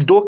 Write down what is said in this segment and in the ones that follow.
2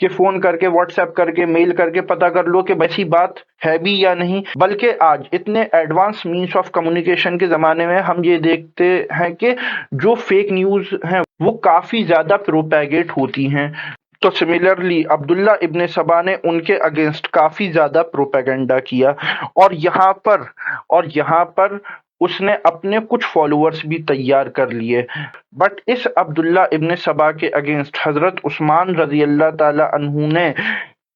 کہ فون کر کے واٹس ایپ کر کے میل کر کے پتہ کر لو کہ ویسی بات ہے بھی یا نہیں، بلکہ آج اتنے ایڈوانس مینس آف کمیونیکیشن کے زمانے میں ہم یہ دیکھتے ہیں کہ جو فیک نیوز ہیں وہ کافی زیادہ پروپیگیٹ ہوتی ہیں۔ تو سملرلی عبداللہ ابن سبا نے ان کے اگینسٹ کافی زیادہ پروپیگنڈا کیا، اور یہاں پر اس نے اپنے کچھ فالوورز بھی تیار کر لیے۔ بٹ اس عبداللہ ابن سبا کے اگینسٹ حضرت عثمان رضی اللہ تعالی عنہ نے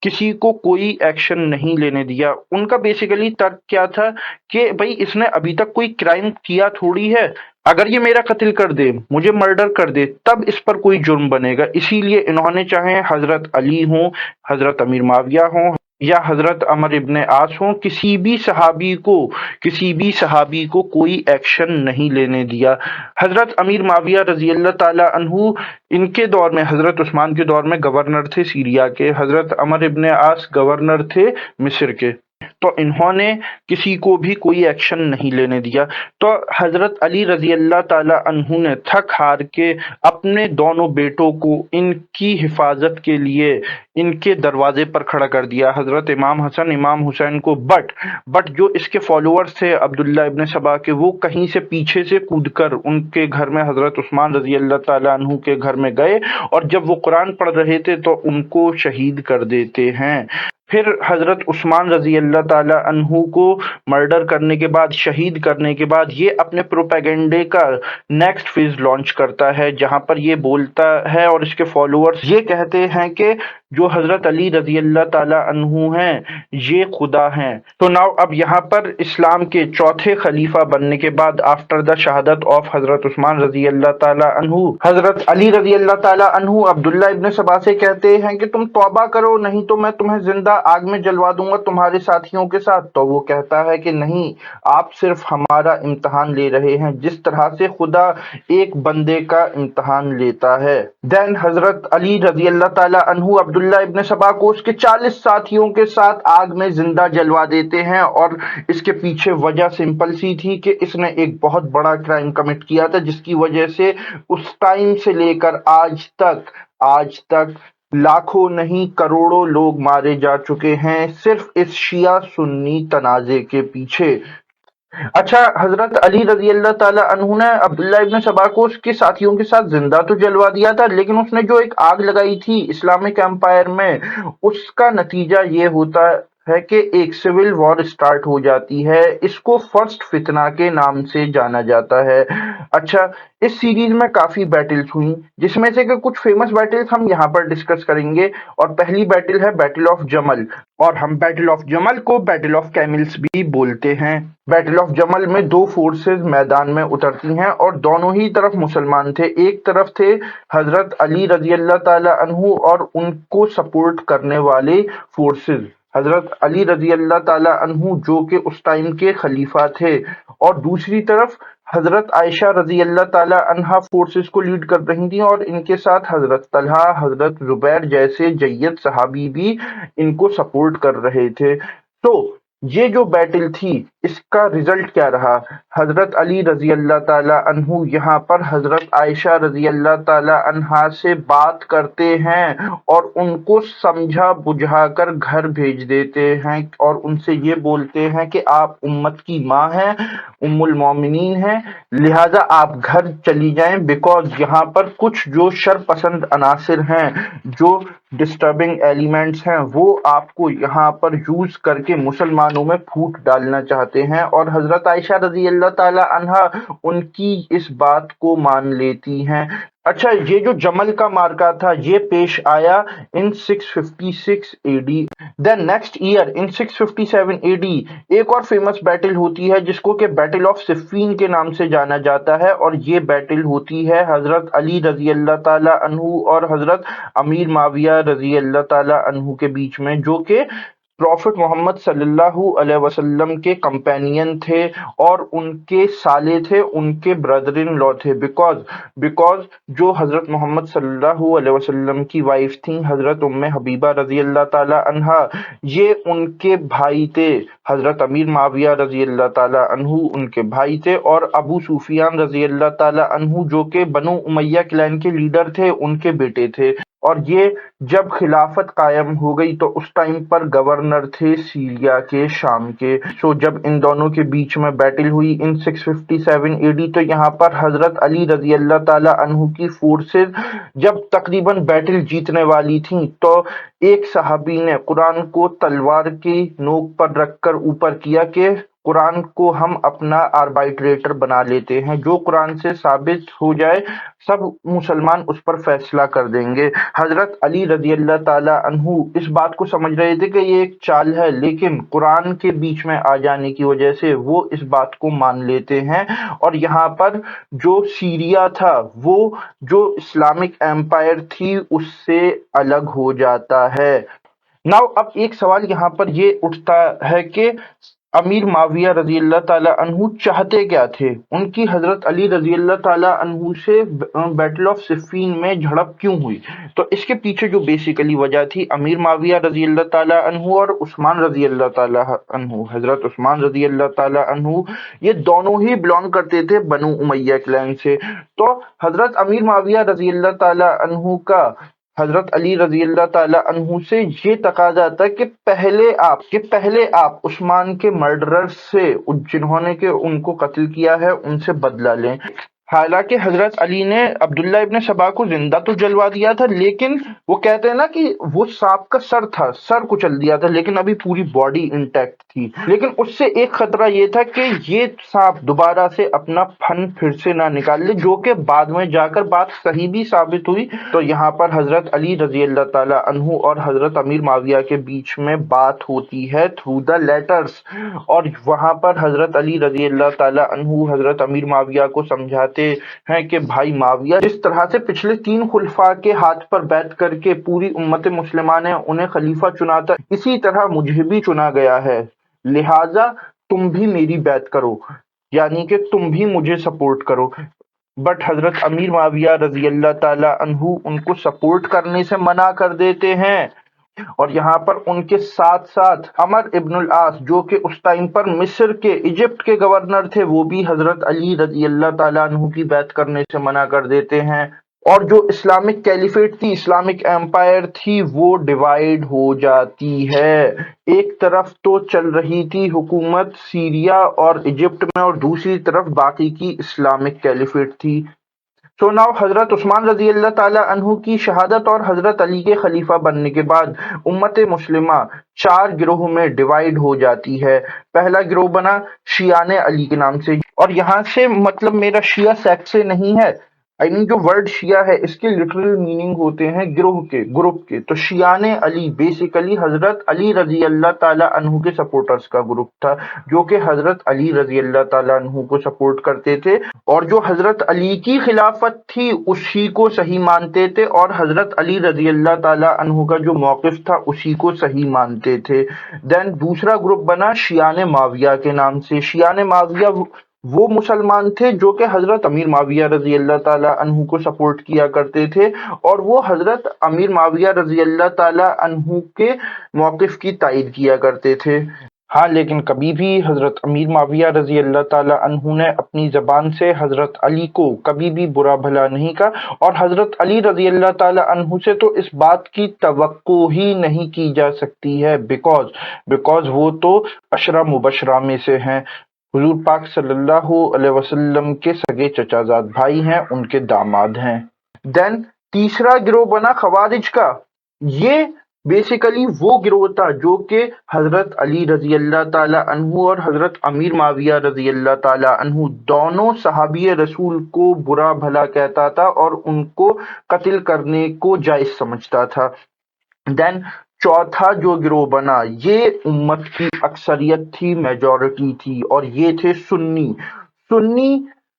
کسی کو کوئی ایکشن نہیں لینے دیا۔ ان کا بیسیکلی ترک کیا تھا کہ بھائی اس نے ابھی تک کوئی کرائم کیا تھوڑی ہے، اگر یہ میرا قتل کر دے، مجھے مرڈر کر دے، تب اس پر کوئی جرم بنے گا۔ اسی لیے انہوں نے چاہے حضرت علی ہوں، حضرت امیر معاویہ ہوں یا حضرت عمر ابن عاص ہوں، کسی بھی صحابی کو کوئی ایکشن نہیں لینے دیا۔ حضرت امیر معاویہ رضی اللہ تعالی عنہ ان کے دور میں، حضرت عثمان کے دور میں گورنر تھے سیریا کے، حضرت عمر ابن عاص گورنر تھے مصر کے، تو انہوں نے کسی کو بھی کوئی ایکشن نہیں لینے دیا۔ تو حضرت علی رضی اللہ تعالی عنہ نے تھک ہار کے اپنے دونوں بیٹوں کو ان کی حفاظت کے لیے ان کے دروازے پر کھڑا کر دیا، حضرت امام حسن امام حسین کو۔ بٹ جو اس کے فالوورز تھے عبداللہ ابن سبا کے، وہ کہیں سے پیچھے سے کود کر ان کے گھر میں، حضرت عثمان رضی اللہ تعالی عنہ کے گھر میں گئے، اور جب وہ قرآن پڑھ رہے تھے تو ان کو شہید کر دیتے ہیں۔ پھر حضرت عثمان رضی اللہ تعالی عنہ کو مرڈر کرنے کے بعد، شہید کرنے کے بعد، یہ اپنے پروپیگنڈے کا نیکسٹ فیز لانچ کرتا ہے، جہاں پر یہ بولتا ہے اور اس کے فالوورز یہ کہتے ہیں کہ جو حضرت علی رضی اللہ تعالی عنہ ہیں یہ خدا ہیں۔ تو ناؤ اب یہاں پر اسلام کے چوتھے خلیفہ بننے کے بعد، آفٹر دا شہادت آف حضرت عثمان رضی اللہ تعالی عنہ، حضرت علی رضی اللہ تعالی عنہ عبداللہ ابن سبا سے کہتے ہیں کہ تم توبہ کرو، نہیں تو میں تمہیں زندہ آگ میں جلوا دوں گا تمہارے ساتھیوں کے ساتھ۔ تو وہ کہتا ہے کہ نہیں، آپ صرف ہمارا امتحان لے رہے ہیں، جس طرح سے خدا ایک بندے کا امتحان لیتا ہے۔ دین حضرت علی رضی اللہ تعالی عنہ عبداللہ ابن سبا کو اس کے 40 ساتھیوں کے ساتھ آگ میں زندہ جلوا دیتے ہیں، اور اس کے پیچھے وجہ سمپل سی تھی کہ اس نے ایک بہت بڑا کرائم کمٹ کیا تھا، جس کی وجہ سے اس ٹائم سے لے کر آج تک لاکھوں نہیں کروڑوں لوگ مارے جا چکے ہیں صرف اس شیعہ سنی تنازع کے پیچھے۔ اچھا، حضرت علی رضی اللہ تعالی عنہ نے عبداللہ ابن سبا کو اس کے ساتھیوں کے ساتھ زندہ تو جلوا دیا تھا، لیکن اس نے جو ایک آگ لگائی تھی اسلامک امپائر میں، اس کا نتیجہ یہ ہوتا ہے کہ ایک سول وار سٹارٹ ہو جاتی ہے۔ اس کو فرسٹ فتنہ کے نام سے جانا جاتا ہے۔ اچھا، اس سیریز میں کافی بیٹلز ہوئیں، جس میں سے کہ کچھ فیمس بیٹلز ہم یہاں پر ڈسکس کریں گے، اور پہلی بیٹل ہے بیٹل آف جمل، اور ہم بیٹل آف جمل کو بیٹل آف کیملز بھی بولتے ہیں۔ بیٹل آف جمل میں دو فورسز میدان میں اترتی ہیں، اور دونوں ہی طرف مسلمان تھے۔ ایک طرف تھے حضرت علی رضی اللہ تعالی عنہ اور ان کو سپورٹ کرنے والے فورسز، حضرت علی رضی اللہ تعالی عنہ جو کہ اس ٹائم کے خلیفہ تھے، اور دوسری طرف حضرت عائشہ رضی اللہ تعالی عنہا فورسز کو لیڈ کر رہی تھیں، اور ان کے ساتھ حضرت طلحہ، حضرت زبیر جیسے جید صحابی بھی ان کو سپورٹ کر رہے تھے۔ تو یہ جو بیٹل تھی، اس کا ریزلٹ کیا رہا؟ حضرت علی رضی اللہ تعالی عنہ یہاں پر حضرت عائشہ رضی اللہ تعالی عنہا سے بات کرتے ہیں، اور ان کو سمجھا بجھا کر گھر بھیج دیتے ہیں، اور ان سے یہ بولتے ہیں کہ آپ امت کی ماں ہیں، ام المومنین ہیں، لہٰذا آپ گھر چلی جائیں، بیکاز یہاں پر کچھ جو شر پسند عناصر ہیں، جو ڈسٹربنگ ایلیمنٹس ہیں، وہ آپ کو یہاں پر یوز کر کے مسلمانوں میں پھوٹ ڈالنا چاہتے ہیں۔ اور حضرت عائشہ رضی اللہ تعالی عنہا ان کی اس بات کو مان لیتی ہیں۔ اچھا، یہ جو جمل کا مارکا تھا یہ پیش آیا ان 656 اے ڈی۔ دین نیکسٹ ایئر ان 657 اے ڈی ایک اور فیمس بیٹل ہوتی ہے، جس کو کہ بیٹل آف صفین کے نام سے جانا جاتا ہے، اور یہ بیٹل ہوتی ہے حضرت علی رضی اللہ تعالی عنہ اور حضرت امیر معاویہ رضی اللہ تعالی عنہ کے بیچ میں، جو کہ پروفٹ محمد صلی اللہ علیہ وسلم کے کمپینین تھے، اور ان کے سالے تھے، ان کے بردر ان لا تھے، بیکاز جو حضرت محمد صلی اللہ علیہ وسلم کی وائف تھیں حضرت ام حبیبہ رضی اللہ تعالی عنہا، یہ ان کے بھائی تھے، حضرت امیر معاویہ رضی اللہ تعالی عنہ ان کے بھائی تھے، اور ابو سفیان رضی اللہ تعالی عنہ جو کہ بنو امیہ کلین کے لیڈر تھے، ان کے بیٹے تھے۔ اور یہ جب خلافت قائم ہو گئی تو اس ٹائم پر گورنر تھے سیریا کے، شام کے۔ جب ان دونوں کے بیچ میں بیٹل ہوئی ان 657 AD، تو یہاں پر حضرت علی رضی اللہ تعالی عنہ کی فورسز جب تقریباً بیٹل جیتنے والی تھیں تو ایک صحابی نے قرآن کو تلوار کی نوک پر رکھ کر اوپر کیا کہ قرآن کو ہم اپنا آربائٹریٹر بنا لیتے ہیں، جو قرآن سے ثابت ہو جائے سب مسلمان اس پر فیصلہ کر دیں گے۔ حضرت علی رضی اللہ تعالی عنہ اس بات کو سمجھ رہے تھے کہ یہ ایک چال ہے، لیکن قرآن کے بیچ میں آ جانے کی وجہ سے وہ اس بات کو مان لیتے ہیں، اور یہاں پر جو سیریا تھا وہ جو اسلامک ایمپائر تھی اس سے الگ ہو جاتا ہے۔ اب ایک سوال یہاں پر یہ اٹھتا ہے کہ امیر معاویہ رضی اللہ تعالیٰ عنہ چاہتے کیا تھے؟ ان کی حضرت علی رضی اللہ تعالیٰ عنہ سے بیٹل آف صفین میں جھڑپ کیوں ہوئی؟ تو اس کے پیچھے جو بیسیکلی وجہ تھی، امیر معاویہ رضی اللہ تعالیٰ عنہ اور عثمان رضی اللہ تعالیٰ عنہ، حضرت عثمان رضی اللہ تعالیٰ عنہ یہ دونوں ہی بلانگ کرتے تھے بنو امیہ کلین سے۔ تو حضرت امیر معاویہ رضی اللہ تعالیٰ عنہ کا حضرت علی رضی اللہ تعالیٰ عنہ سے یہ تقاضا تھا کہ پہلے آپ عثمان کے مرڈرر سے، جنہوں نے کہ ان کو قتل کیا ہے، ان سے بدلہ لیں۔ حالانکہ حضرت علی نے عبداللہ ابن سبا کو زندہ تو جلوا دیا تھا، لیکن وہ کہتے ہیں نا کہ وہ سانپ کا سر تھا، سر کچل دیا تھا، لیکن ابھی پوری باڈی انٹیکٹ تھی۔ لیکن اس سے ایک خطرہ یہ تھا کہ یہ سانپ دوبارہ سے اپنا پھن پھر سے نہ نکال لے، جو کہ بعد میں جا کر بات صحیح بھی ثابت ہوئی۔ تو یہاں پر حضرت علی رضی اللہ تعالی عنہ اور حضرت امیر معاویہ کے بیچ میں بات ہوتی ہے تھرو دا لیٹرز، اور وہاں پر حضرت علی رضی اللہ تعالی عنہ حضرت امیر معاویہ کو سمجھاتے ہیں کہ بھائی معاویہ، جس طرح سے پچھلے 3 خلفاء کے ہاتھ پر بیعت کر کے پوری امت مسلمہ نے انہیں خلیفہ چنا تھا، اسی طرح مجھے بھی چنا گیا ہے، لہٰذا تم بھی میری بیعت کرو، یعنی کہ تم بھی مجھے سپورٹ کرو۔ بٹ حضرت امیر معاویہ رضی اللہ تعالی عنہ ان کو سپورٹ کرنے سے منع کر دیتے ہیں، اور یہاں پر ان کے ساتھ ساتھ عمر ابن العاص، جو کہ اس ٹائم پر مصر کے، ایجپٹ کے گورنر تھے، وہ بھی حضرت علی رضی اللہ تعالیٰ عنہ کی بیعت کرنے سے منع کر دیتے ہیں، اور جو اسلامک کیلیفیٹ تھی، اسلامک ایمپائر تھی، وہ ڈیوائیڈ ہو جاتی ہے۔ ایک طرف تو چل رہی تھی حکومت سیریا اور ایجپٹ میں، اور دوسری طرف باقی کی اسلامک کیلیفیٹ تھی۔ ناؤ حضرت عثمان رضی اللہ تعالیٰ عنہ کی شہادت اور حضرت علی کے خلیفہ بننے کے بعد امت مسلمہ 4 گروہ میں ڈیوائیڈ ہو جاتی ہے۔ پہلا گروہ بنا شیعان علی کے نام سے، اور یہاں سے مطلب میرا شیعہ سیکٹ سے نہیں ہے، جو ورڈ شیعہ ہے اس کے لٹرل میننگ ہوتے ہیں گروہ کے، گروپ کے۔ تو شیعان علی بیسیکلی حضرت علی رضی اللہ تعالیٰ عنہ کے سپورٹرز کا گروپ تھا، جو کہ حضرت علی رضی اللہ تعالیٰ عنہ کو سپورٹ کرتے تھے، اور جو حضرت علی کی خلافت تھی اسی کو صحیح مانتے تھے، اور حضرت علی رضی اللہ تعالیٰ عنہ کا جو موقف تھا اسی کو صحیح مانتے تھے۔ دین دوسرا گروپ بنا شیعان معاویہ کے نام سے۔ شیعان معاویہ وہ مسلمان تھے جو کہ حضرت امیر معاویہ رضی اللہ تعالیٰ عنہ کو سپورٹ کیا کرتے تھے، اور وہ حضرت امیر معاویہ رضی اللہ تعالیٰ عنہ کے موقف کی تائید کیا کرتے تھے۔ ہاں، لیکن کبھی بھی حضرت امیر معاویہ رضی اللہ تعالیٰ عنہ نے اپنی زبان سے حضرت علی کو کبھی بھی برا بھلا نہیں کہا، اور حضرت علی رضی اللہ تعالیٰ عنہ سے تو اس بات کی توقع ہی نہیں کی جا سکتی ہے، بیکاز وہ تو عشرہ مبشرہ میں سے ہیں، حضور پاک صلی اللہ علیہ وسلم کے سگے چچا زاد بھائی ہیں، ان کے داماد ہیں۔ دین تیسرا گروہ بنا خوارج کا۔ یہ بیسیکلی وہ گروہ تھا جو کہ حضرت علی رضی اللہ تعالیٰ عنہ اور حضرت امیر معاویہ رضی اللہ تعالیٰ عنہ دونوں صحابی رسول کو برا بھلا کہتا تھا اور ان کو قتل کرنے کو جائز سمجھتا تھا۔ دین چوتھا جو گروہ بنا، یہ امت کی اکثریت تھی، میجورٹی تھی، اور یہ تھے سنی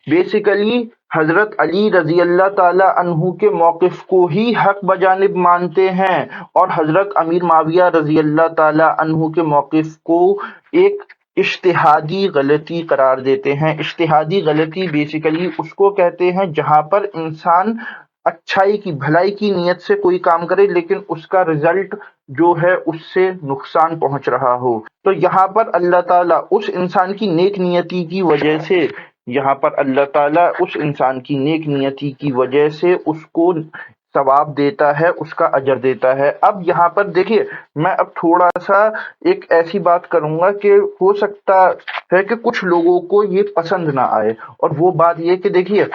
بیسیکلی حضرت علی رضی اللہ تعالیٰ عنہ کے موقف کو ہی حق بجانب مانتے ہیں، اور حضرت امیر معاویہ رضی اللہ تعالیٰ عنہ کے موقف کو ایک اجتہادی غلطی قرار دیتے ہیں۔ اجتہادی غلطی بیسیکلی اس کو کہتے ہیں جہاں پر انسان اچھائی کی، بھلائی کی نیت سے کوئی کام کرے لیکن اس کا رزلٹ جو ہے اس سے نقصان پہنچ رہا ہو۔ تو یہاں پر اللہ تعالیٰ اس انسان کی نیک نیتی کی وجہ سے اس کو ثواب دیتا ہے، اس کا اجر دیتا ہے۔ اب یہاں پر دیکھیے، میں اب تھوڑا سا ایک ایسی بات کروں گا کہ ہو سکتا ہے کہ کچھ لوگوں کو یہ پسند نہ آئے، اور وہ بات یہ کہ دیکھیے،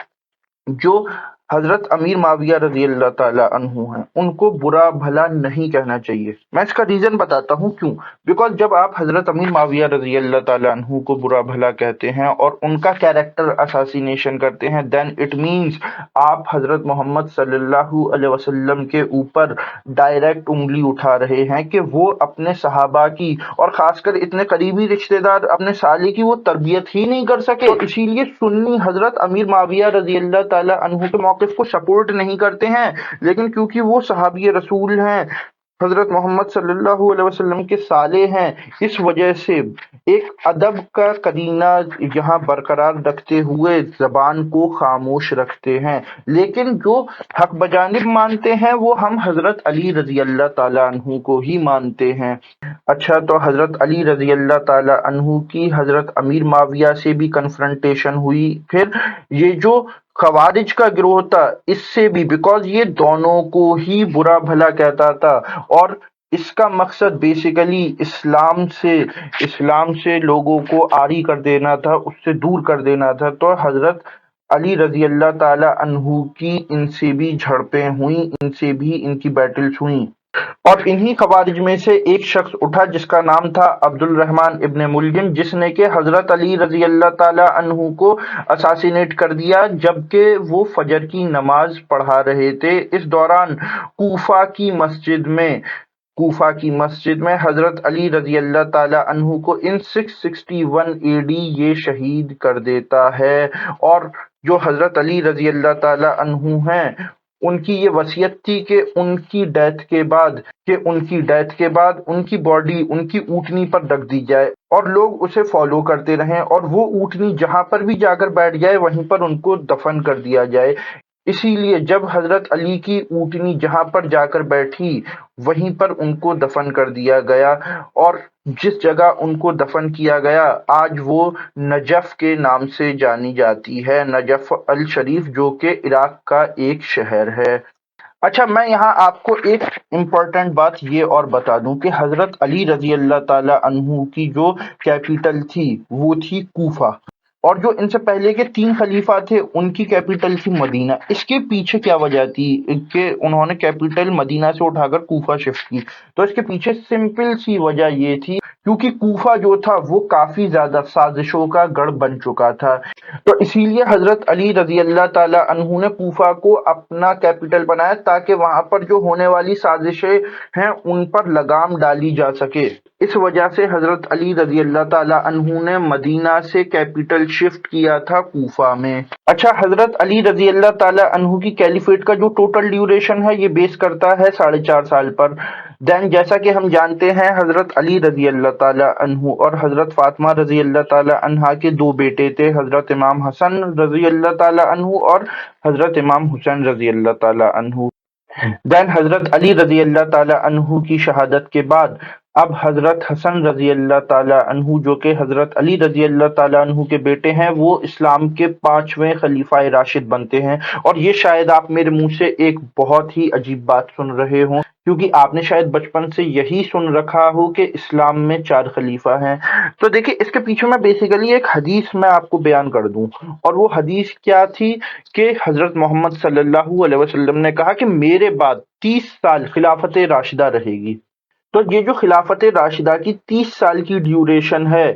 جو حضرت امیر معاویہ رضی اللہ تعالیٰ عنہ ہیں، ان کو برا بھلا نہیں کہنا چاہیے۔ میں اس کا ریزن بتاتا ہوں کیوں۔ بیکاز جب آپ حضرت امیر معاویہ رضی اللہ تعالیٰ عنہ کو برا بھلا کہتے ہیں اور ان کا کیریکٹر اساسینیشن کرتے ہیں، دین اٹ مینس آپ حضرت محمد صلی اللہ علیہ وسلم کے اوپر ڈائریکٹ انگلی اٹھا رہے ہیں کہ وہ اپنے صحابہ کی، اور خاص کر اتنے قریبی رشتہ دار اپنے سالے کی، وہ تربیت ہی نہیں کر سکے۔ تو اسی لیے سنی حضرت امیر معاویہ رضی اللہ تعالیٰ عنہ کے موقف کو سپورٹ نہیں کرتے ہیں، لیکن کیونکہ وہ صحابی رسول ہیں، حضرت محمد صلی اللہ علیہ وسلم کے سالے ہیں، اس وجہ سے ایک ادب کا قرینہ یہاں برقرار رکھتے ہوئے زبان کو خاموش رکھتے ہیں۔ لیکن جو حق بجانب مانتے ہیں وہ ہم حضرت علی رضی اللہ تعالیٰ عنہ کو ہی مانتے ہیں۔ اچھا، تو حضرت علی رضی اللہ تعالیٰ عنہ کی حضرت امیر معاویہ سے بھی کنفرنٹیشن ہوئی، پھر یہ جو خوارج کا گروہ تھا اس سے بھی، بیکاز یہ دونوں کو ہی برا بھلا کہتا تھا، اور اس کا مقصد بیسیکلی اسلام سے لوگوں کو عاری کر دینا تھا، اس سے دور کر دینا تھا۔ تو حضرت علی رضی اللہ تعالی عنہ کی ان سے بھی جھڑپیں ہوئیں، ان سے بھی ان کی بیٹلز ہوئیں، اور انہی خوارج میں سے ایک شخص اٹھا جس کا نام تھا عبد الرحمن ابن ملجم، جس نے کہ حضرت علی رضی اللہ تعالی عنہ کو اساسینیٹ کر دیا جبکہ وہ فجر کی نماز پڑھا رہے تھے۔ اس دوران کوفہ کی مسجد میں حضرت علی رضی اللہ تعالی عنہ کو ان 661 AD یہ شہید کر دیتا ہے، اور جو حضرت علی رضی اللہ تعالی عنہ ہیں ان کی یہ وصیت تھی کہ ان کی ڈیتھ کے بعد ان کی باڈی ان کی اونٹنی پر رکھ دی جائے اور لوگ اسے فالو کرتے رہیں، اور وہ اونٹنی جہاں پر بھی جا کر بیٹھ جائے وہیں پر ان کو دفن کر دیا جائے۔ اسی لیے جب حضرت علی کی اونٹنی جہاں پر جا کر بیٹھی وہیں پر ان کو دفن کر دیا گیا، اور جس جگہ ان کو دفن کیا گیا آج وہ نجف کے نام سے جانی جاتی ہے، نجف الشریف، جو کہ عراق کا ایک شہر ہے۔ اچھا، میں یہاں آپ کو ایک امپورٹنٹ بات یہ اور بتا دوں کہ حضرت علی رضی اللہ تعالی عنہ کی جو کیپٹل تھی وہ تھی کوفہ، اور جو ان سے پہلے کے 3 خلیفہ تھے ان کی کیپٹل تھی مدینہ۔ اس کے پیچھے کیا وجہ تھی کہ انہوں نے کیپٹل مدینہ سے اٹھا کر کوفہ شفٹ کی؟ تو اس کے پیچھے سمپل سی وجہ یہ تھی کیونکہ کوفہ جو تھا وہ کافی زیادہ سازشوں کا گڑھ بن چکا تھا، تو اسی لیے حضرت علی رضی اللہ تعالی عنہ نے کوفہ کو اپنا کیپٹل بنایا تاکہ وہاں پر جو ہونے والی سازشیں ہیں ان پر لگام ڈالی جا سکے۔ اس وجہ سے حضرت علی رضی اللہ تعالی عنہ نے مدینہ سے کیپٹل شفٹ کیا تھا کوفہ میں۔ اچھا، حضرت علی رضی اللہ تعالی عنہ کی کیلیفیٹ کا جو ٹوٹل ڈیوریشن ہے یہ بیس کرتا ہے 4.5 سال پر۔ دین جیسا کہ ہم جانتے ہیں حضرت علی رضی اللہ تعالی عنہ اور حضرت فاطمہ رضی اللہ تعالی عنہا کے 2 بیٹے تھے، حضرت امام حسن رضی اللہ تعالی عنہ اور حضرت امام حسین رضی اللہ تعالی عنہ۔ دین حضرت علی رضی اللہ تعالی عنہ کی شہادت کے بعد اب حضرت حسن رضی اللہ تعالی عنہ جو کہ حضرت علی رضی اللہ تعالی عنہ کے بیٹے ہیں وہ اسلام کے 5ویں خلیفہ راشد بنتے ہیں، اور یہ شاید آپ میرے منہ سے ایک بہت ہی عجیب بات سن رہے ہوں کیونکہ آپ نے شاید بچپن سے یہی سن رکھا ہو کہ اسلام میں 4 خلیفہ ہیں۔ تو دیکھیں اس کے پیچھے میں بیسیکلی ایک حدیث میں آپ کو بیان کر دوں، اور وہ حدیث کیا تھی کہ حضرت محمد صلی اللہ علیہ وسلم نے کہا کہ میرے بعد 30 سال خلافت راشدہ رہے گی۔ تو یہ جو خلافت راشدہ کی 30 سال کی ڈیوریشن ہے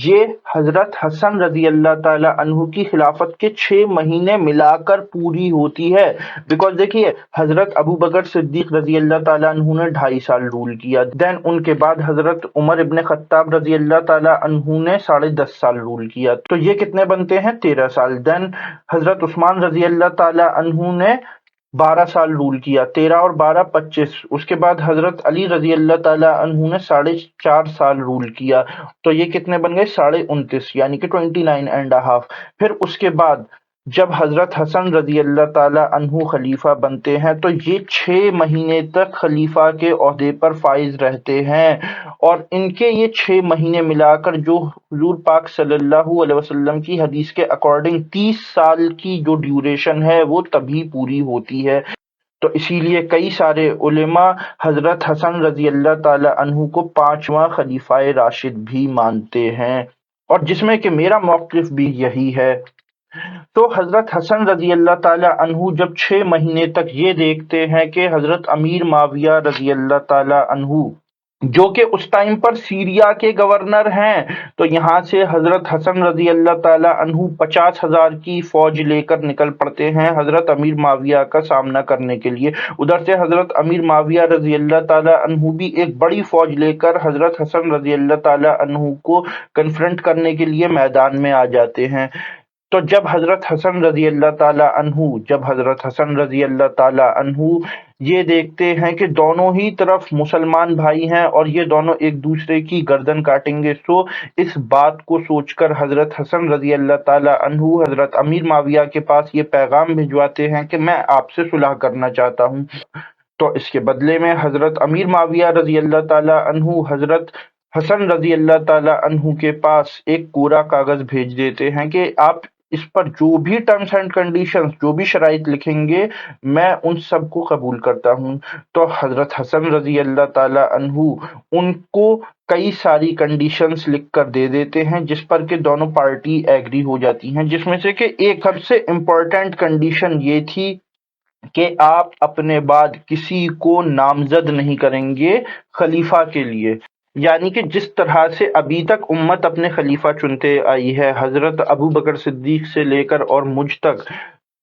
یہ حضرت حسن رضی اللہ تعالی عنہ کی خلافت کے 6 مہینے ملا کر پوری ہوتی ہے، بیکاز دیکھیے حضرت ابو بکر صدیق رضی اللہ تعالی عنہ نے 2.5 سال رول کیا، دین ان کے بعد حضرت عمر ابن خطاب رضی اللہ تعالی عنہ نے 10.5 سال رول کیا، تو یہ کتنے بنتے ہیں؟ 13 سال۔ دین حضرت عثمان رضی اللہ تعالی عنہ نے 12 سال رول کیا، 13 اور 12 25۔ اس کے بعد حضرت علی رضی اللہ تعالی عنہ نے 4.5 سال رول کیا، تو یہ کتنے بن گئے؟ 29.5، یعنی کہ 29.5۔ پھر اس کے بعد جب حضرت حسن رضی اللہ تعالی عنہ خلیفہ بنتے ہیں تو یہ 6 مہینے تک خلیفہ کے عہدے پر فائز رہتے ہیں، اور ان کے یہ 6 مہینے ملا کر جو حضور پاک صلی اللہ علیہ وسلم کی حدیث کے اکارڈنگ 30 سال کی جو ڈیوریشن ہے وہ تبھی پوری ہوتی ہے۔ تو اسی لیے کئی سارے علماء حضرت حسن رضی اللہ تعالی عنہ کو 5واں خلیفہ راشد بھی مانتے ہیں، اور جس میں کہ میرا موقف بھی یہی ہے۔ تو حضرت حسن رضی اللہ تعالی عنہ جب 6 مہینے تک یہ دیکھتے ہیں کہ حضرت امیر معاویہ رضی اللہ تعالی عنہ جو کہ اس ٹائم پر سیریا کے گورنر ہیں، تو یہاں سے حضرت حسن رضی اللہ تعالی عنہ 50,000 کی فوج لے کر نکل پڑتے ہیں حضرت امیر معاویہ کا سامنا کرنے کے لیے۔ ادھر سے حضرت امیر معاویہ رضی اللہ تعالی عنہ بھی ایک بڑی فوج لے کر حضرت حسن رضی اللہ تعالی عنہ کو کنفرنٹ کرنے کے لیے میدان میں آ جاتے ہیں۔ تو جب حضرت حسن رضی اللہ تعالی عنہ یہ دیکھتے ہیں کہ دونوں ہی طرف مسلمان بھائی ہیں اور یہ دونوں ایک دوسرے کی گردن کاٹیں گے، سو اس بات کو سوچ کر حضرت حسن رضی اللہ تعالی عنہ حضرت امیر معاویہ کے پاس یہ پیغام بھجواتے ہیں کہ میں آپ سے صلح کرنا چاہتا ہوں۔ تو اس کے بدلے میں حضرت امیر معاویہ رضی اللہ تعالی عنہ حضرت حسن رضی اللہ تعالی عنہ کے پاس ایک کوڑا کاغذ بھیج دیتے ہیں کہ آپ اس پر جو بھی ٹرمز اینڈ کنڈیشنز، جو بھی شرائط لکھیں گے، میں ان سب کو قبول کرتا ہوں۔ تو حضرت حسن رضی اللہ تعالی عنہ ان کو کئی ساری کنڈیشنز لکھ کر دے دیتے ہیں جس پر کہ دونوں پارٹی ایگری ہو جاتی ہیں، جس میں سے کہ ایک سب سے امپورٹنٹ کنڈیشن یہ تھی کہ آپ اپنے بعد کسی کو نامزد نہیں کریں گے خلیفہ کے لیے، یعنی کہ جس طرح سے ابھی تک امت اپنے خلیفہ چنتے آئی ہے حضرت ابو بکر صدیق سے لے کر اور مجھ تک،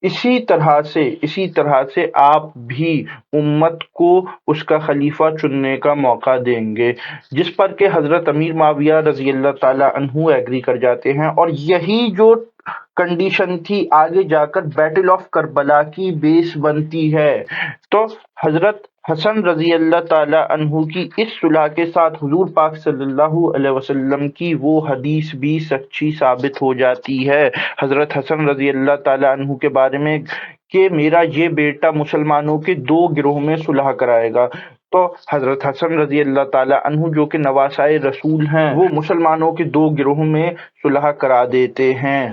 اسی طرح سے آپ بھی امت کو اس کا خلیفہ چننے کا موقع دیں گے، جس پر کہ حضرت امیر معاویہ رضی اللہ تعالی عنہ ایگری کر جاتے ہیں۔ اور یہی جو کنڈیشن تھی آگے جا کر بیٹل آف کربلا کی بیس بنتی ہے۔ تو حضرت حسن رضی اللہ تعالی عنہ کی اس صلح کے ساتھ حضور پاک صلی اللہ علیہ وسلم کی وہ حدیث بھی سچی ثابت ہو جاتی ہے حضرت حسن رضی اللہ تعالی عنہ کے بارے میں کہ میرا یہ بیٹا مسلمانوں کے 2 گروہ میں صلح کرائے گا۔ تو حضرت حسن رضی اللہ تعالی عنہ جو کہ نواسائے رسول ہیں، وہ مسلمانوں کے 2 گروہ میں صلح کرا دیتے ہیں،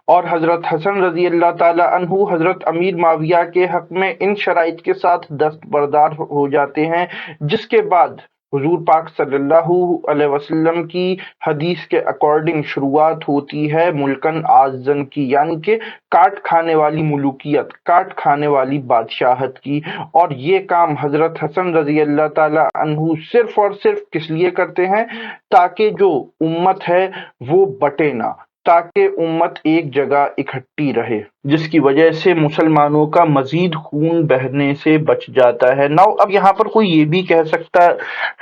اور حضرت حسن رضی اللہ تعالی عنہ حضرت امیر معاویہ کے حق میں ان شرائط کے ساتھ دستبردار ہو جاتے ہیں، جس کے بعد حضور پاک صلی اللہ علیہ وسلم کی حدیث کے اکارڈنگ شروعات ہوتی ہے ملکن آزن کی، یعنی کہ کاٹ کھانے والی ملوکیت، کاٹ کھانے والی بادشاہت کی۔ اور یہ کام حضرت حسن رضی اللہ تعالی عنہ صرف اور صرف کس لیے کرتے ہیں؟ تاکہ جو امت ہے وہ بٹے نہ، تاکہ امت ایک جگہ اکٹھی رہے، جس کی وجہ سے مسلمانوں کا مزید خون بہنے سے بچ جاتا ہے۔ اب یہاں پر کوئی یہ بھی کہہ سکتا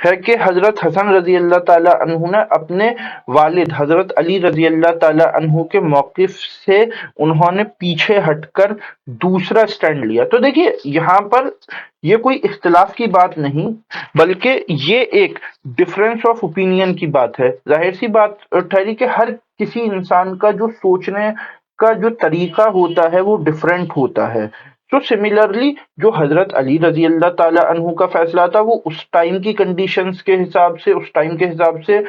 ہے کہ حضرت حسن رضی اللہ تعالی عنہ نے اپنے والد حضرت علی رضی اللہ تعالی عنہ کے موقف سے انہوں نے پیچھے ہٹ کر دوسرا سٹینڈ لیا۔ تو دیکھیے یہاں پر یہ کوئی اختلاف کی بات نہیں، بلکہ یہ ایک ڈفرینس آف اوپینین کی بات ہے۔ ظاہر سی بات ٹھہری کہ ہر کسی انسان کا جو سوچنے کا جو طریقہ ہوتا ہے وہ ڈفرینٹ ہوتا ہے۔ تو سملرلی جو حضرت علی رضی اللہ تعالی عنہ کا فیصلہ تھا وہ اس ٹائم کی کنڈیشنز کے حساب سے، اس ٹائم کے حساب سے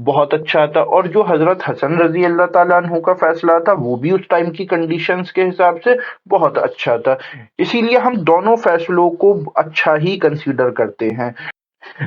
بہت اچھا تھا، اور جو حضرت حسن رضی اللہ تعالیٰ عنہ کا فیصلہ تھا وہ بھی اس ٹائم کی کنڈیشنز کے حساب سے بہت اچھا تھا۔ اسی لیے ہم دونوں فیصلوں کو اچھا ہی کنسیڈر کرتے ہیں۔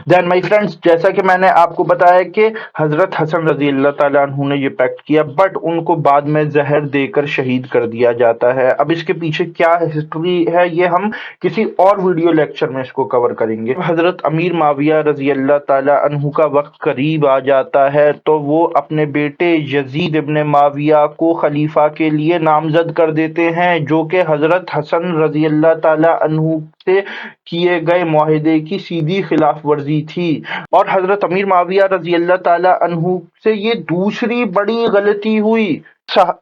دین مائی فرینڈس، جیسا کہ میں نے آپ کو بتایا کہ حضرت حسن رضی اللہ تعالیٰ عنہ نے یہ پیکٹ کیا، بٹ ان کو بعد میں زہر دے کر شہید کر دیا جاتا ہے۔ اب اس کے پیچھے کیا ہسٹری ہے یہ ہم کسی اور ویڈیو لیکچر میں اس کو کور کریں گے۔ حضرت امیر معاویہ رضی اللہ تعالیٰ عنہ کا وقت قریب آ جاتا ہے تو وہ اپنے بیٹے یزید ابن معاویہ کو خلیفہ کے لیے نامزد کر دیتے ہیں، جو کہ حضرت حسن رضی اللہ تعالیٰ عنہ سے کیے گئے معاہدے کی سیدھی خلاف ورزی تھی۔ اور حضرت امیر معاویہ رضی اللہ تعالی عنہ سے یہ دوسری بڑی غلطی ہوئی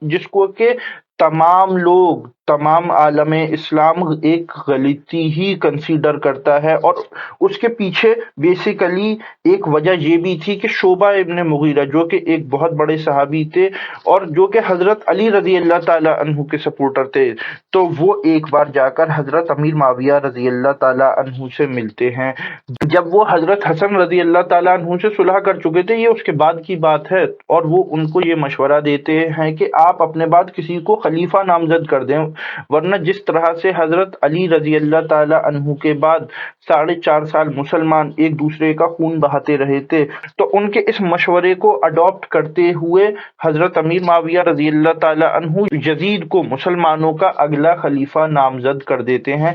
جس کو کہ تمام لوگ، تمام عالم اسلام ایک غلطی ہی کنسیڈر کرتا ہے، اور اس کے پیچھے بیسیکلی ایک وجہ یہ بھی تھی کہ شعبہ ابن مغیرہ جو کہ ایک بہت بڑے صحابی تھے اور جو کہ حضرت علی رضی اللہ تعالی عنہ کے سپورٹر تھے، تو وہ ایک بار جا کر حضرت امیر معاویہ رضی اللہ تعالی عنہ سے ملتے ہیں۔ جب وہ حضرت حسن رضی اللہ تعالیٰ عنہ سے صلح کر چکے تھے، یہ اس کے بعد کی بات ہے، اور وہ ان کو یہ مشورہ دیتے ہیں کہ آپ اپنے بعد کسی کو خلیفہ نامزد کر دیں، ورنہ جس طرح سے حضرت علی رضی اللہ تعالیٰ عنہ کے بعد 4.5 سال مسلمان ایک دوسرے کا خون بہاتے رہے تھے، تو ان کے اس مشورے کو اڈاپٹ کرتے ہوئے حضرت امیر معاویہ رضی اللہ تعالیٰ عنہ یزید کو مسلمانوں کا اگلا خلیفہ نامزد کر دیتے ہیں۔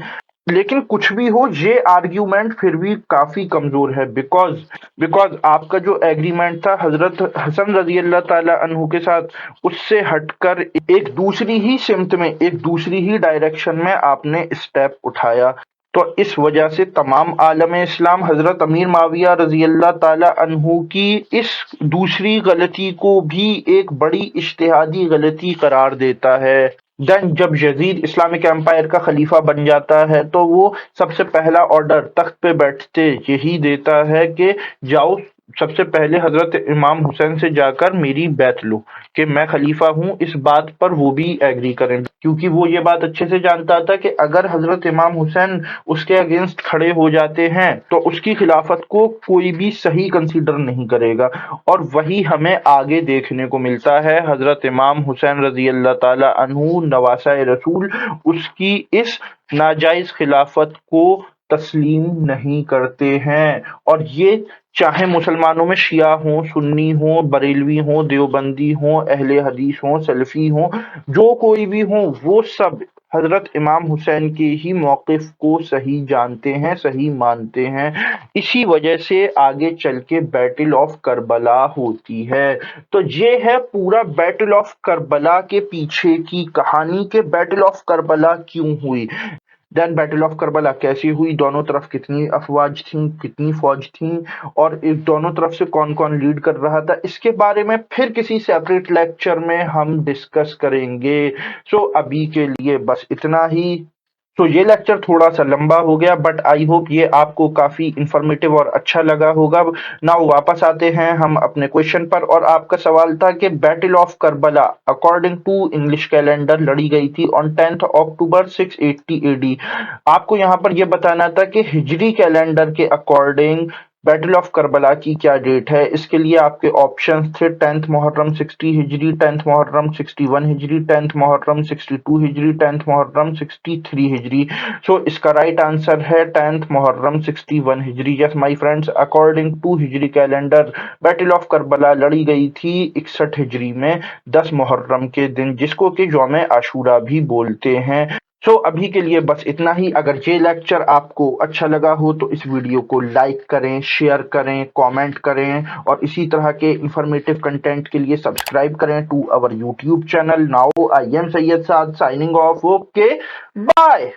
لیکن کچھ بھی ہو، یہ آرگیومنٹ پھر بھی کافی کمزور ہے، بیکاز آپ کا جو ایگریمنٹ تھا حضرت حسن رضی اللہ تعالیٰ عنہ کے ساتھ، اس سے ہٹ کر ایک دوسری ہی سمت میں، ایک دوسری ہی ڈائریکشن میں آپ نے اسٹیپ اٹھایا۔ تو اس وجہ سے تمام عالم اسلام حضرت امیر معاویہ رضی اللہ تعالیٰ عنہ کی اس دوسری غلطی کو بھی ایک بڑی اجتہادی غلطی قرار دیتا ہے۔ دین جب یزید اسلامک امپائر کا خلیفہ بن جاتا ہے تو وہ سب سے پہلا آرڈر تخت پہ بیٹھتے یہی دیتا ہے کہ جاؤ سب سے پہلے حضرت امام حسین سے جا کر میری بیعت لو کہ میں خلیفہ ہوں۔ اس بات پر وہ بھی ایگری کریں، کیونکہ وہ یہ بات اچھے سے جانتا تھا کہ اگر حضرت امام حسین اس کے اگینسٹ کھڑے ہو جاتے ہیں تو اس کی خلافت کو کوئی بھی صحیح کنسیڈر نہیں کرے گا، اور وہی ہمیں آگے دیکھنے کو ملتا ہے۔ حضرت امام حسین رضی اللہ تعالی عنہ نواسہ رسول اس کی اس ناجائز خلافت کو تسلیم نہیں کرتے ہیں، اور یہ چاہے مسلمانوں میں شیعہ ہوں، سنی ہوں، بریلوی ہوں، دیوبندی ہوں، اہل حدیث ہوں، سلفی ہوں، جو کوئی بھی ہوں، وہ سب حضرت امام حسین کے ہی موقف کو صحیح جانتے ہیں، صحیح مانتے ہیں۔ اسی وجہ سے آگے چل کے بیٹل آف کربلا ہوتی ہے۔ تو یہ ہے پورا بیٹل آف کربلا کے پیچھے کی کہانی کہ بیٹل آف کربلا کیوں ہوئی، دین بیٹل آف کربلا کیسی ہوئی، دونوں طرف کتنی افواج تھیں، کتنی فوج تھیں، اور دونوں طرف سے کون کون لیڈ کر رہا تھا، اس کے بارے میں پھر کسی سیپریٹ لیکچر میں ہم ڈسکس کریں گے۔ سو ابھی کے لیے بس اتنا ہی۔ تو یہ لیکچر تھوڑا سا لمبا ہو گیا، بٹ آئی ہوپ یہ آپ کو کافی انفارمیٹیو اور اچھا لگا ہوگا۔ ناؤ واپس آتے ہیں ہم اپنے کویشچن پر، اور آپ کا سوال تھا کہ battle of Karbala according to English calendar لڑی گئی تھی آن 10 اکتوبر 680 AD۔ آپ کو یہاں پر یہ بتانا تھا کہ ہجری کیلنڈر کے اکارڈنگ بیٹل آف کربلا کی کیا ڈیٹ ہے۔ اس کے لیے آپ کے آپشنز تھے 10 محرم 60 ہجری، 10 محرم 61 ہجری، 10 محرم 62 ہجری، 10 محرم 63 ہجری۔ سو اس کا رائٹ آنسر ہے 10 محرم 61 ہجری۔ یس مائی فرینڈز، اکارڈنگ ٹو ہجری کیلنڈر بیٹل آف کربلا لڑی گئی تھی 61 ہجری میں 10 محرم کے دن، جس کو کہ یوم عاشورہ بھی بولتے ہیں۔ سو ابھی کے لیے بس اتنا ہی۔ اگر یہ لیکچر آپ کو اچھا لگا ہو تو اس ویڈیو کو لائک کریں، شیئر کریں، کامنٹ کریں، اور اسی طرح کے انفارمیٹیو کنٹینٹ کے لیے سبسکرائب کریں ٹو اور YouTube channel. Now I am Syed Saad signing off. Okay, bye.